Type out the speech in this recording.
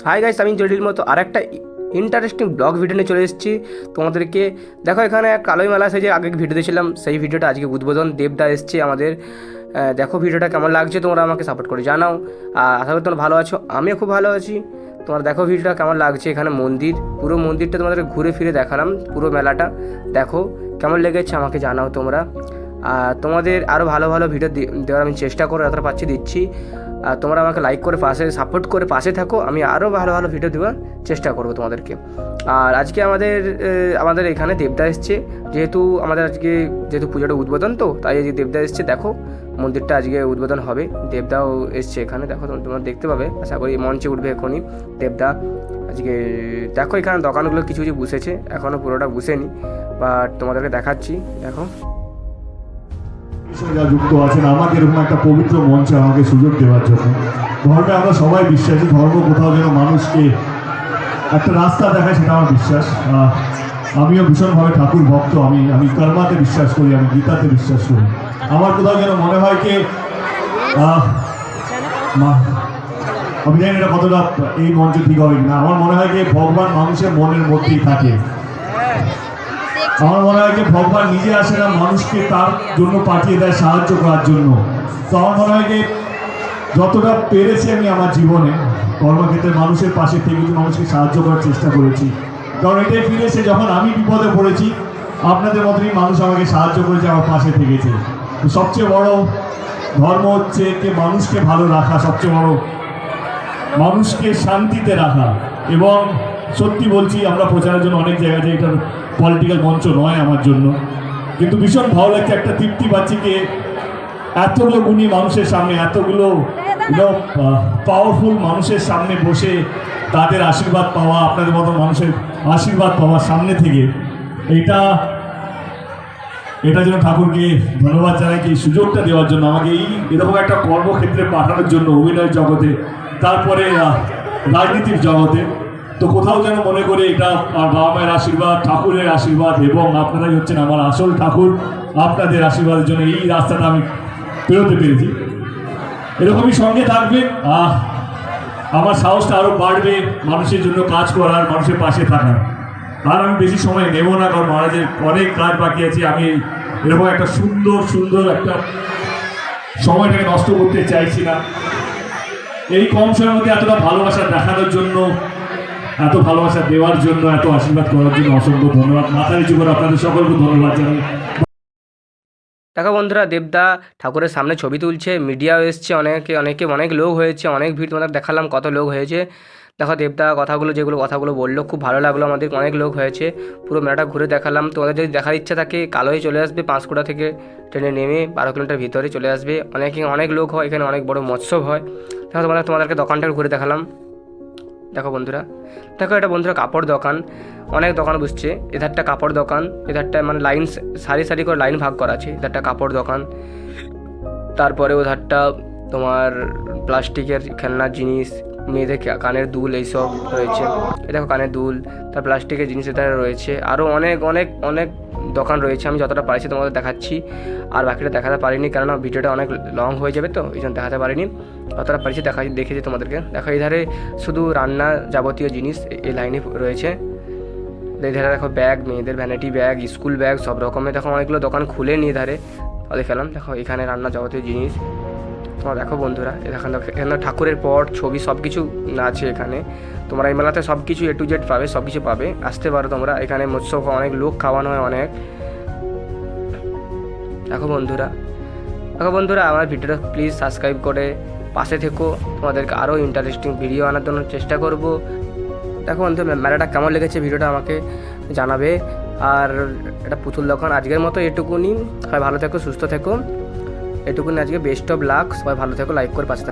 Hi guys, আমি জলির মতো আরেকটা ইন্টারেস্টিং ব্লগ ভিডিও নিয়ে চলে এসেছি তোমাদেরকে। দেখো এখানে কালোই মেলা সেই যে আগে ভিডিও দিয়েছিলাম, সেই ভিডিওটা আজকে উদ্বোধন দেবদা এসছে আমাদের। দেখো ভিডিওটা কেমন লাগছে, তোমরা আমাকে সাপোর্ট করে জানাও। আর আশা করি তোমরা ভালো আছো, আমিও খুব ভালো আছি। তোমরা দেখো ভিডিওটা কেমন লাগছে। এখানে মন্দির, পুরো মন্দিরটা তোমাদের ঘুরে ফিরে দেখালাম, পুরো মেলাটা দেখো কেমন লেগেছে আমাকে জানাও তোমরা। আর তোমাদের আরও ভালো ভালো ভিডিও দেওয়ার আমি চেষ্টা করো, যতটা পাচ্ছি দিচ্ছি। আর তোমরা আমাকে লাইক করে পাশে সাপোর্ট করে পাশে থাকো, আমি আরও ভালো ভালো ভিডিও দেওয়ার চেষ্টা করবো তোমাদেরকে। আর আজকে আমাদের এখানে দেবদা এসছে, যেহেতু পুজোটা উদ্বোধন, তো তাই আজকে দেবদা এসছে। দেখো মন্দিরটা আজকে উদ্বোধন হবে, দেবদাও এসছে এখানে। দেখো তোমরা দেখতে পাবে, আশা করি মঞ্চে উঠবে এখনই দেবদা আজকে। দেখো এখানে দোকানগুলো কিছু কিছু বসেছে, এখনও পুরোটা বসেনি, বাট তোমাদেরকে দেখাচ্ছি। দেখো যা যুক্ত আছেন আমাকে এরকম একটা পবিত্র মঞ্চে আমাকে সুযোগ দেওয়ার জন্য। ধর্মে আমরা সবাই বিশ্বাসী, ধর্ম কোথাও যেন মানুষকে একটা রাস্তা দেখায়, সেটা আমার বিশ্বাস। আমিও ভীষণভাবে ঠাকুর ভক্ত। আমি কর্মাতে বিশ্বাস করি, আমি গীতাতে বিশ্বাস করি। আমার কোথাও যেন মনে হয় কি আমি জানি এটা কতটা এই মঞ্চে ঠিক হবে কিনা, আমার মনে হয় যে ভগবান মানুষের মনের মধ্যেই থাকে। আমার মনে হয় যে ভগবান নিজে আসে না, মানুষকে তার জন্য পাঠিয়ে দেয় সাহায্য করার জন্য। তো আমার মনে হয় যে যতটা পেরেছি আমি আমার জীবনে কর্মক্ষেত্রে মানুষের পাশে থেকে মানুষকে সাহায্য করার চেষ্টা করেছি। কারণ এটাই ফিরেছে, যখন আমি বিপদে পড়েছি আপনাদের মতনই মানুষ আমাকে সাহায্য করেছে, আমার পাশে থেকেছে। তো সবচেয়ে বড় ধর্ম হচ্ছে যে মানুষকে ভালো রাখা, সবচেয়ে বড় মানুষকে শান্তিতে রাখা। এবং সত্যি বলছি, আমরা প্রচারের জন্য অনেক জায়গায় যাই, এটার পলিটিক্যাল মঞ্চ নয় আমার জন্য, কিন্তু ভীষণ ভালো লাগছে, একটা তৃপ্তি পাচ্ছি যে এতগুলো গুণী মানুষের সামনে, এতগুলো পাওয়ারফুল মানুষের সামনে বসে তাদের আশীর্বাদ পাওয়া, আপনাদের মতো মানুষের আশীর্বাদ পাওয়া সামনে থেকে, এটা যেন ঠাকুরকে ধন্যবাদ জানাই এই সুযোগটা দেওয়ার জন্য, আমাকে এরকম একটা কর্মক্ষেত্রে পাঠানোর জন্য, অভিনয় জগতে, তারপরে রাজনীতির জগতে। তো কোথাও যেন মনে করে এটা বাবা মায়ের আশীর্বাদ, ঠাকুরের আশীর্বাদ, এবং আপনারাই হচ্ছেন আমার আসল ঠাকুর। আপনাদের আশীর্বাদের জন্য এই রাস্তাটা আমি পেরোতে পেরেছি। এরকমই সঙ্গে থাকবেন, আমার সাহসটা আরও বাড়বে মানুষের জন্য কাজ করার, মানুষের পাশে থাকার। আর আমি বেশি সময় নেব না, কারণ মহারাজের অনেক কাজ বাকি আছে। আমি এরকম একটা সুন্দর একটা সময়টাকে নষ্ট করতে চাইছি না। এই কম সময়ের মধ্যে এতটা ভালোবাসা দেখানোর জন্য, এত ভালোবাসা দেওয়ার জন্য, এত আশীর্বাদ করার জন্য অসংখ্য ধন্যবাদ। মাথা নিচু করে আপনাদের সকলকে ধন্যবাদ জানাই। দেখো বন্ধুরা, দেবদা ঠাকুরের সামনে ছবি তুলছে, মিডিয়াও এসছে, অনেক লোক হয়েছে, অনেক ভিড়। তোমাদের দেখালাম কত লোক হয়েছে। দেখো দেবদা কথাগুলো বললো, খুব ভালো লাগলো আমাদের, অনেক লোক হয়েছে। পুরো মেলাটা ঘুরে দেখালাম। তোমাদের যদি দেখার ইচ্ছা থাকে, কালোই চলে আসবে, পাঁশকুড়া থেকে ট্রেনে নেমে 12 কিলোমিটার ভিতরে চলে আসবে। অনেক লোক হয় এখানে, অনেক বড় মৎসব হয়। দেখো তোমাদেরকে দোকানটা ঘুরে দেখালাম। দেখো বন্ধুরা, এটা বন্ধুরা কাপড় দোকান, অনেক দোকান বসছে। এধারটা কাপড় দোকান, এধারটা মানে লাইন সারি করে লাইন ভাগ করা আছে। এধারটা কাপড় দোকান, তারপরে ওধারটা তোমার প্লাস্টিকের খেলনার জিনিস, মেয়েদের কানের দুল এইসব রয়েছে। এ দেখো কানের দুল, তার প্লাস্টিকের জিনিস এধারে রয়েছে। আরও অনেক দোকান রয়েছে। আমি যতটা পারছি তোমাদের দেখাচ্ছি, আর বাকিটা দেখাতে পারিনি, কেননা ভিডিওটা অনেক লং হয়ে যাবে, তো এই জন্য দেখাতে পারিনি। যতটা পারছি দেখেছি তোমাদেরকে। দেখো এধারে শুধু রান্নার যাবতীয় জিনিস এই লাইনে রয়েছে। এধারে দেখো ব্যাগ, মেয়েদের ভ্যানিটি ব্যাগ, স্কুল ব্যাগ, সব রকমের। দেখো অনেকগুলো দোকান খুলে নিয়ে ধারে দেখালাম। দেখো এখানে রান্নার যাবতীয় জিনিস। তোমরা দেখো বন্ধুরা, এখানে ঠাকুরের পট, ছবি সব কিছু আছে এখানে। তোমরা এই মেলাতে সব কিছু A to Z পাবে, সব কিছু পাবে, আসতে পারো তোমরা। এখানে মৎস্য অনেক লোক খাওয়ানো হয় অনেক। দেখো বন্ধুরা, আমার ভিডিওটা প্লিজ সাবস্ক্রাইব করে পাশে থেকো, তোমাদেরকে আরও ইন্টারেস্টিং ভিডিও আনার জন্য চেষ্টা করব। দেখো বন্ধু, মেলাটা কেমন লেগেছে ভিডিওটা আমাকে জানাবে। আর এটা পুতুল দোকান। আজকের মতো এটুকুনি, সবাই ভালো থেকো, সুস্থ থেকো, এটুকুনি আজকে। বেস্ট অফ লাক, সবাই ভালো থেকো, লাইক করে পাশে থাকো।